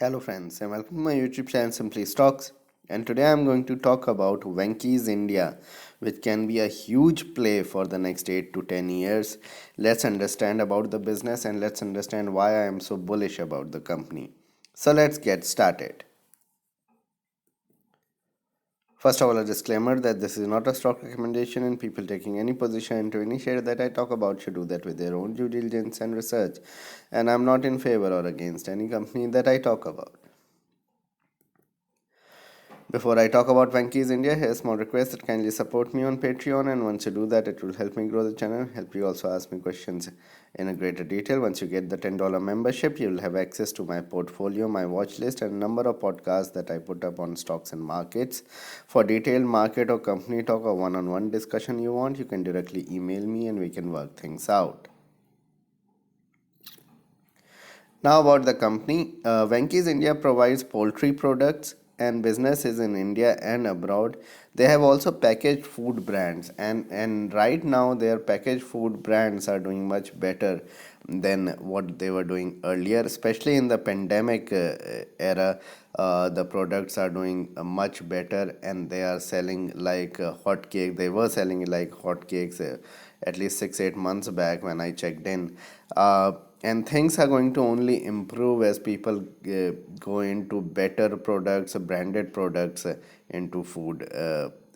Hello friends and welcome to my YouTube channel Simply Stocks, and today I'm going to talk about Venky's India, which can be a huge play for the next 8 to 10 years. Let's understand about the business and let's understand why I am so bullish about the company. So let's get started. First of all, a disclaimer that this is not a stock recommendation and people taking any position into any share that I talk about should do that with their own due diligence and research, and I'm not in favor or against any company that I talk about. Before I talk about Venky's India, here's a small request that kindly support me on Patreon, and once you do that, it will help me grow the channel, help you also ask me questions in a greater detail. Once you get the $10 membership, you will have access to my portfolio, my watch list, and a number of podcasts that I put up on stocks and markets. For detailed market or company talk or one-on-one discussion you want, you can directly email me and we can work things out. Now about the company, Venky's India provides poultry products and businesses in India and abroad. They have also packaged food brands, and right now their packaged food brands are doing much better than what they were doing earlier, especially in the pandemic era. The products are doing much better and they are selling like hotcake. They were selling like hotcakes at least 6 8 months back when I checked in. And things are going to only improve as people go into better products, branded products into food,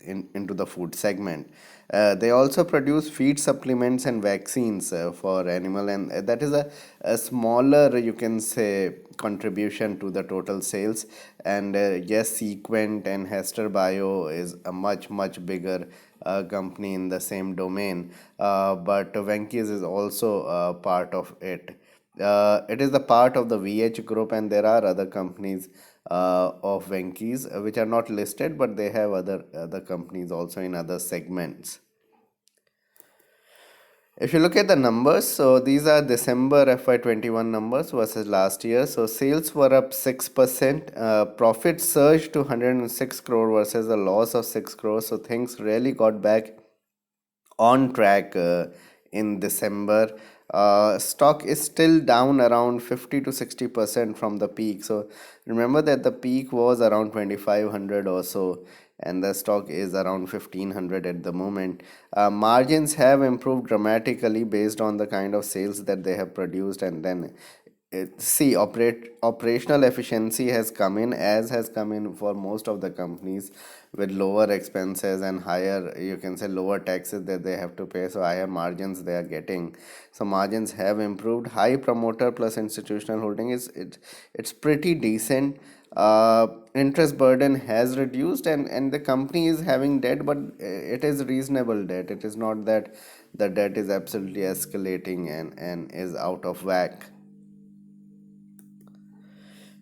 into the food segment. They also produce feed supplements and vaccines for animal, and that is a smaller, you can say, contribution to the total sales. And yes, Sequent and Hester Bio is a much bigger company in the same domain, but Venky's is also part of it. It is the part of the VH group, and there are other companies of Venky's which are not listed, but they have other companies also in other segments. If you look at the numbers, so these are December FY21 numbers versus last year. So sales were up 6%, profit surged to 106 crore versus a loss of 6 crore. So things really got back on track in December. Stock is still down around 50 to 60% from the peak. So remember that the peak was around 2500 or so, and the stock is around 1500 at the moment. Margins have improved dramatically based on the kind of sales that they have produced, and then see, operational efficiency has come in, as has come in for most of the companies, with lower expenses and higher, you can say, lower taxes that they have to pay, so higher margins they are getting. So margins have improved. High promoter plus institutional holding it's pretty decent. Interest burden has reduced, and the company is having debt, but it is reasonable debt. It is not that the debt is absolutely escalating and is out of whack.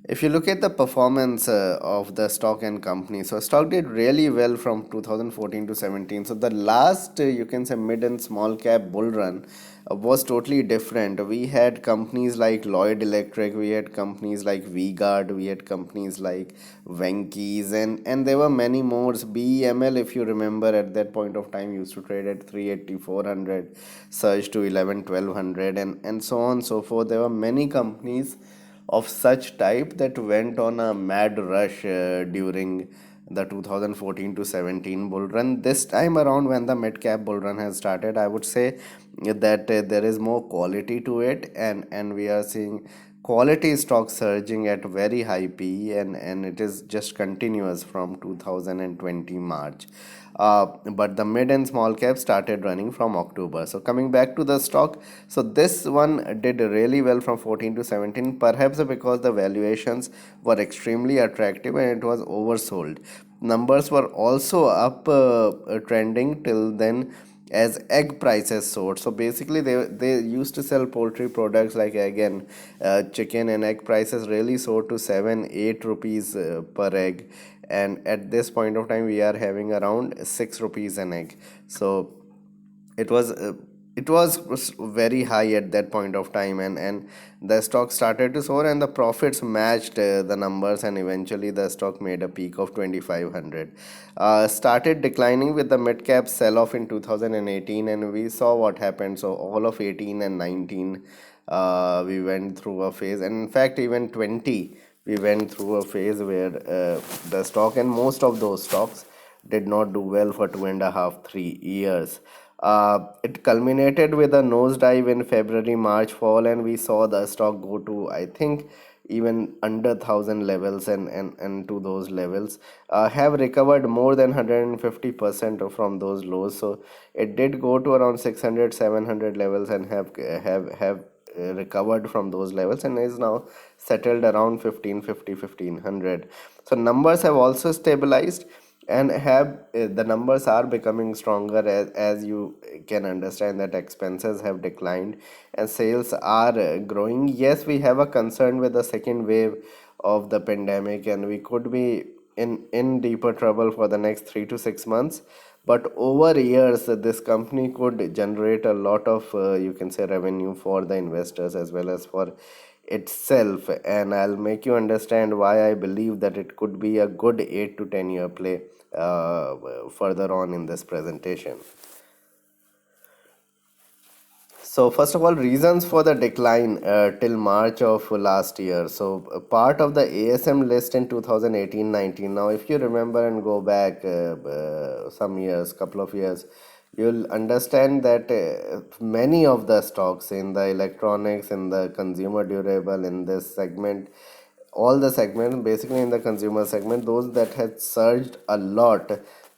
If you look at the performance of the stock and company, so stock did really well from 2014 to 17. So the last, you can say, mid and small cap bull run was totally different. We had companies like Lloyd Electric, we had companies like V-Guard, we had companies like Venky's, and there were many more. BEML, if you remember, at that point of time used to trade at 380, 400, surged to 11, 1200, and so on and so forth. There were many companies of such type that went on a mad rush during the 2014 to 17 bull run. This time around, when the mid cap bull run has started, I would say that there is more quality to it, and we are seeing quality stocks surging at very high PE, and it is just continuous from 2020 March. But the mid and small cap started running from October. So coming back to the stock, so this one did really well from 14 to 17, perhaps because the valuations were extremely attractive and it was oversold. Numbers were also up trending till then as egg prices soared. So basically they used to sell poultry products like egg and chicken, and egg prices really soared to 7 8 rupees per egg, and at this point of time we are having around 6 rupees an egg. So it was uh, it was very high at that point of time, and the stock started to soar and the profits matched the numbers, and eventually the stock made a peak of 2500. Started declining with the mid cap sell off in 2018, and we saw what happened. So all of 18 and 19 we went through a phase, and in fact even 20 we went through a phase where the stock and most of those stocks did not do well for 2.5, 3 years. It culminated with a nosedive in February, March, fall, and we saw the stock go to, I think, even under 1,000 levels, and to those levels have recovered more than 150% from those lows. So it did go to around 600, 700 levels and have recovered from those levels and is now settled around 1550, 1500. So numbers have also stabilized and have the numbers are becoming stronger, as you can understand that expenses have declined and sales are growing. Yes, we have a concern with the second wave of the pandemic and we could be in deeper trouble for the next 3 to 6 months, but over years this company could generate a lot of you can say revenue for the investors as well as for itself, and I'll make you understand why I believe that it could be a good 8 to 10 year play further on in this presentation. So first of all, reasons for the decline till March of last year. So part of the ASM list in 2018-19. Now, if you remember and go back some years, couple of years, you'll understand that many of the stocks in the electronics, in the consumer durable, in this segment, all the segments basically in the consumer segment, those that had surged a lot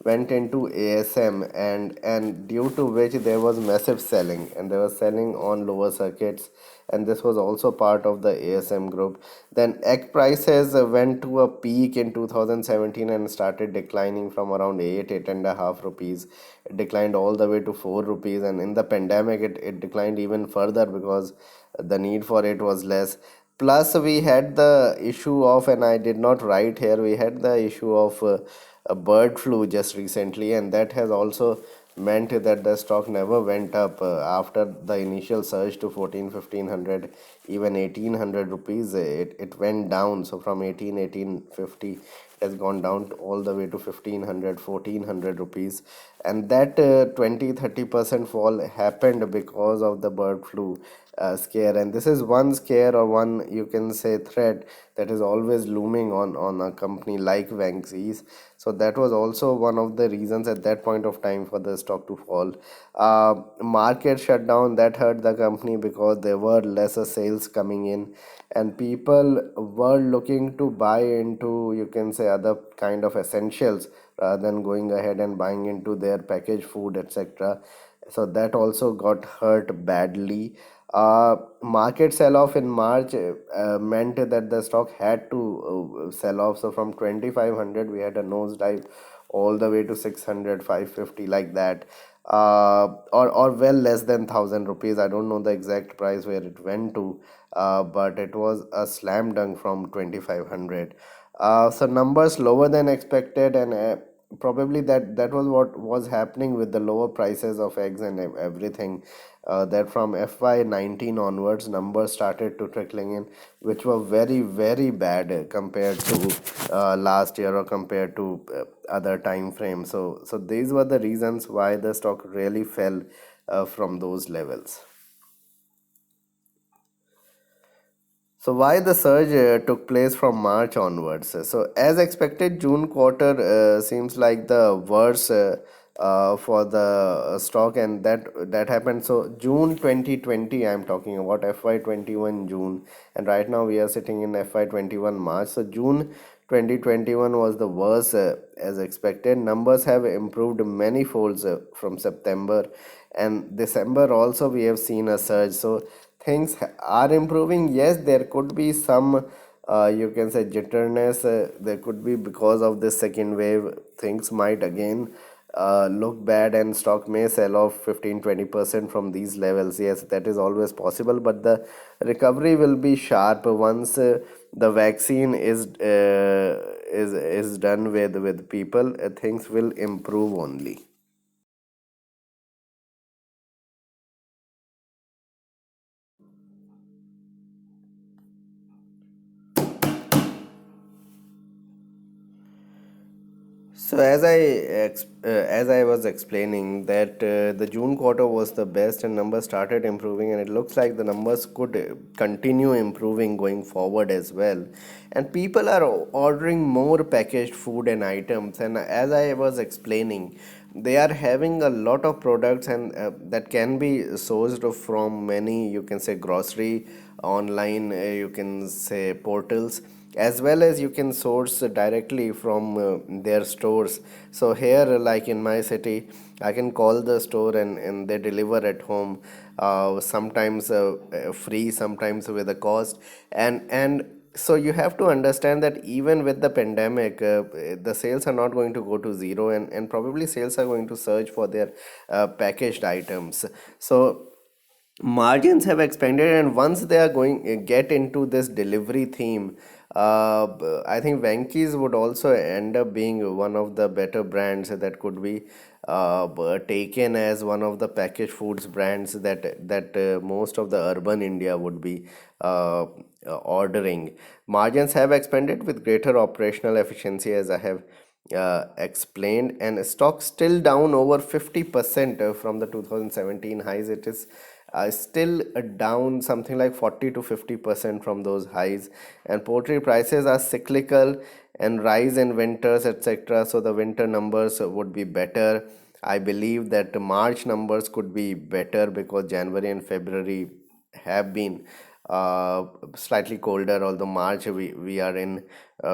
went into ASM, and due to which there was massive selling and they were selling on lower circuits, and this was also part of the ASM group. Then egg prices went to a peak in 2017 and started declining from around 8 and a half rupees. It declined all the way to 4 rupees, and in the pandemic it declined even further because the need for it was less. Plus, we had the issue of, and I did not write here, we had the issue of a bird flu just recently, and that has also meant that the stock never went up after the initial surge to 14, 1500, even 1800 rupees. It went down. So from 1850, it has gone down all the way to 1500, 1400 rupees, and that 20-30% fall happened because of the bird flu scare. And this is one scare, or one you can say threat, that is always looming on a company like Vanxies. So that was also one of the reasons at that point of time for the stock to fall. Market shutdown that hurt the company because there were lesser sales coming in, and people were looking to buy into, you can say, other kind of essentials rather than going ahead and buying into their packaged food, etc. So that also got hurt badly. Market sell off in March meant that the stock had to sell off. So from 2500 we had a nosedive all the way to 600, 550, like that, or well less than 1000 rupees. I don't know the exact price where it went to, but it was a slam dunk from 2500. So numbers lower than expected, and probably that was what was happening with the lower prices of eggs and everything. That from FY19 onwards, numbers started to trickling in, which were very, very bad compared to last year or compared to other time frames. So these were the reasons why the stock really fell from those levels. So why the surge took place from March onwards? So as expected, June quarter seems like the worst for the stock, and that happened. So June 2020, I'm talking about FY21 June, and right now we are sitting in FY21 March. So June 2021 was the worst as expected. Numbers have improved many folds from September, and December also we have seen a surge. So things are improving. Yes, there could be some you can say jitterness. There could be because of this second wave, things might again look bad and stock may sell off 15-20% from these levels. Yes, that is always possible, but the recovery will be sharp once the vaccine is done with people. Things will improve only. So as I was explaining that the June quarter was the best and numbers started improving, and it looks like the numbers could continue improving going forward as well. And people are ordering more packaged food and items, and as I was explaining, they are having a lot of products and that can be sourced from many, you can say, grocery online, you can say, portals, as well as you can source directly from their stores. So here, like in my city, I can call the store and they deliver at home, sometimes free, sometimes with a cost. And so you have to understand that even with the pandemic, the sales are not going to go to zero, and probably sales are going to surge for their packaged items. So margins have expanded, and once they are going get into this delivery theme, I think Venkis would also end up being one of the better brands that could be taken as one of the packaged foods brands that most of the urban India would be ordering. Margins have expanded with greater operational efficiency, as I have explained, and stock still down over 50% from the 2017 highs. It is still down something like 40 to 50% from those highs, and poultry prices are cyclical and rise in winters, etc. So the winter numbers would be better. I believe that the March numbers could be better because January and February have been slightly colder, although March we are in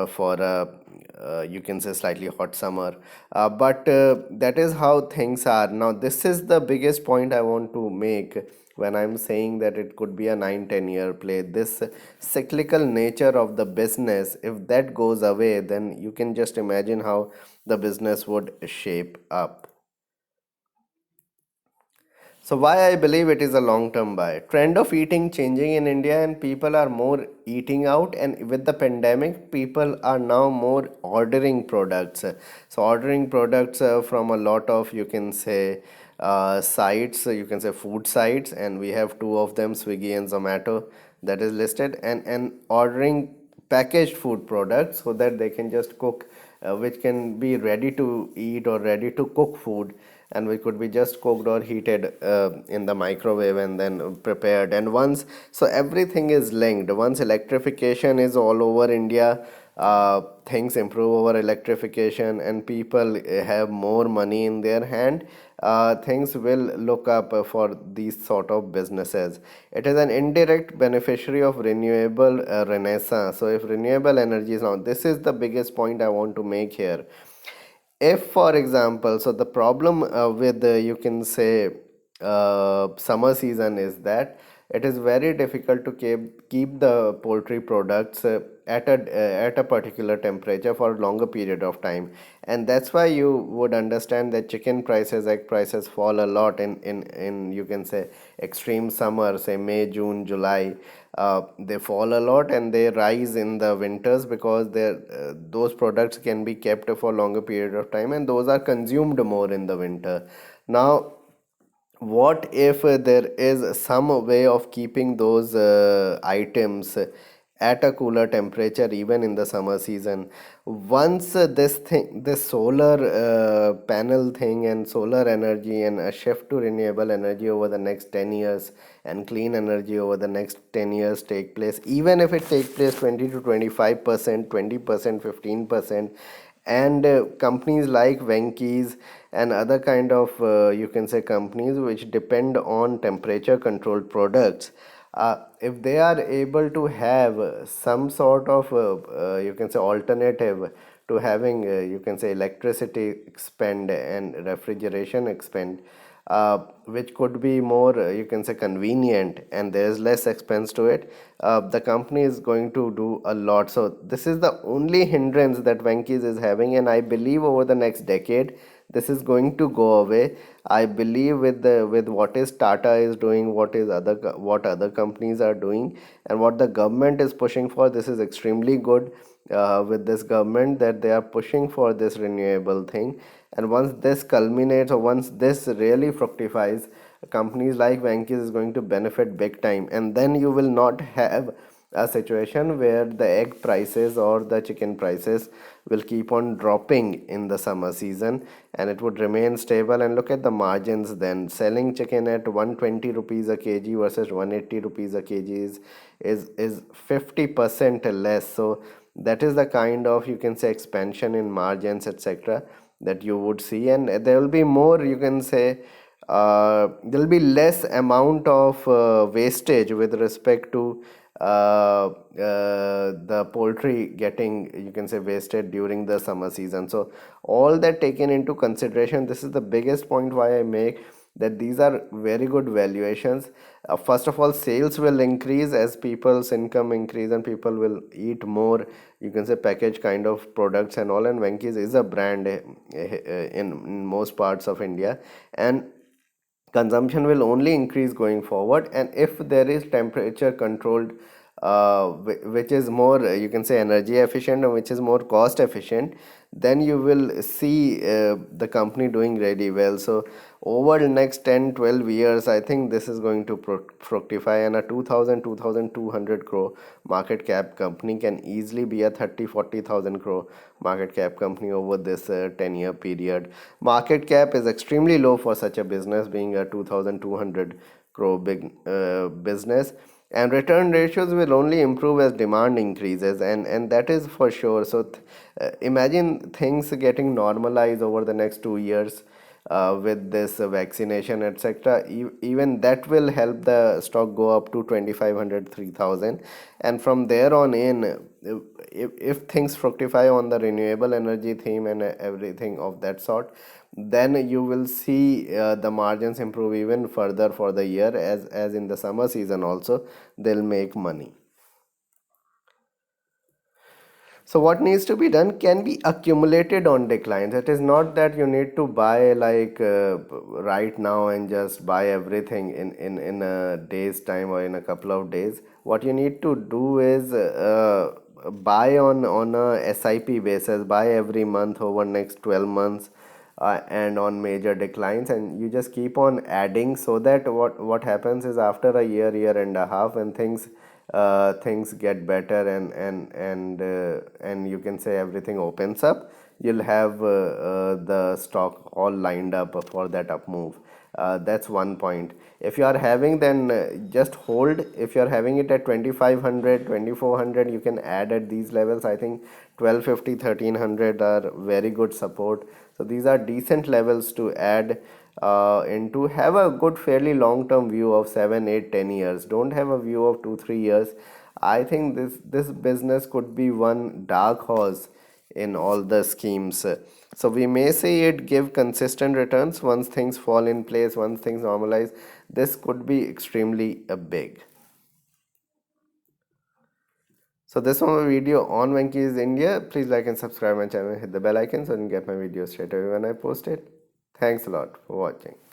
for a you can say slightly hot summer. But that is how things are. Now, this is the biggest point I want to make when I'm saying that it could be a 9-10 year play. This cyclical nature of the business, if that goes away, then you can just imagine how the business would shape up. So why I believe it is a long-term buy. Trend of eating changing in India, and people are more eating out, and with the pandemic people are now more ordering products. So ordering products from a lot of, you can say, sites, you can say food sites, and we have two of them, Swiggy and Zomato, that is listed, and ordering packaged food products so that they can just cook, which can be ready to eat or ready to cook food, and which could be just cooked or heated in the microwave and then prepared. And once, so everything is linked. Once electrification is all over India, things improve over electrification, and people have more money in their hand, things will look up for these sort of businesses. It is an indirect beneficiary of renewable renaissance. So if renewable energy is now, this is the biggest point I want to make here. If for example, so the problem with you can say summer season is that it is very difficult to keep the poultry products at a particular temperature for a longer period of time, and that's why you would understand that chicken prices, egg prices fall a lot in you can say extreme summer, say May, June, July. They fall a lot and they rise in the winters because those products can be kept for longer period of time, and those are consumed more in the winter. Now, what if there is some way of keeping those items at a cooler temperature even in the summer season? Once this solar panel thing and solar energy and a shift to renewable energy over the next 10 years and clean energy over the next 10 years take place, even if it takes place 20 to 25%, 20%, 15%, and companies like Venky's and other kind of you can say companies which depend on temperature controlled products, if they are able to have some sort of you can say alternative to having you can say electricity expend and refrigeration expend, which could be more you can say convenient and there is less expense to it, the company is going to do a lot. So this is the only hindrance that Venkis is having, and I believe over the next decade this is going to go away. I believe with what is Tata is doing, what other companies are doing, and what the government is pushing for, this is extremely good. With this government, that they are pushing for this renewable thing, and once this culminates or once this really fructifies, companies like Venkis is going to benefit big time, and then you will not have a situation where the egg prices or the chicken prices will keep on dropping in the summer season, and it would remain stable. And look at the margins then. Selling chicken at 120 rupees a kg versus 180 rupees a kg is 50% less. So that is the kind of, you can say, expansion in margins, etc., that you would see. And there will be more, you can say, there will be less amount of wastage with respect to the poultry getting, you can say, wasted during the summer season. So all that taken into consideration, this is the biggest point why I make that these are very good valuations. First of all, sales will increase as people's income increase and people will eat more, you can say, packaged kind of products and all. And Venky's is a brand in most parts of India, and consumption will only increase going forward. And if there is temperature controlled, which is more, you can say, energy efficient, and which is more cost efficient, then you will see the company doing really well. So over the next 10-12 years, I think this is going to fructify, and a 2,200 crore market cap company can easily be a 30,000-40,000 crore market cap company over this 10-year period. Market cap is extremely low for such a business, being a 2,200 crore big business. And return ratios will only improve as demand increases, and that is for sure. So imagine things getting normalized over the next 2 years with this vaccination, etc. Even that will help the stock go up to 2,500, 3,000. And from there on in, if things fructify on the renewable energy theme and everything of that sort, then you will see the margins improve even further for the year, as in the summer season also they'll make money. So what needs to be done can be accumulated on declines. It is not that you need to buy like right now and just buy everything in a day's time or in a couple of days. What you need to do is buy on a SIP basis, buy every month over next 12 months, and on major declines, and you just keep on adding, so that what happens is after a year and a half, when things get better, and you can say everything opens up, you'll have the stock all lined up for that up move. That's one point. If you are having, then just hold. If you are having it at 2,500, 2,400, you can add at these levels. I think 1,250, 1,300 are very good support. So these are decent levels to add and to have a good, fairly long term view of 7, 8, 10 years. Don't have a view of 2, 3 years. I think this business could be one dark horse in all the schemes. So we may say it give consistent returns once things fall in place, once things normalize. This could be extremely big. So this was my video on Venky's India. Please like and subscribe my channel, hit the bell icon so you can get my videos straight away when I post it. Thanks a lot for watching.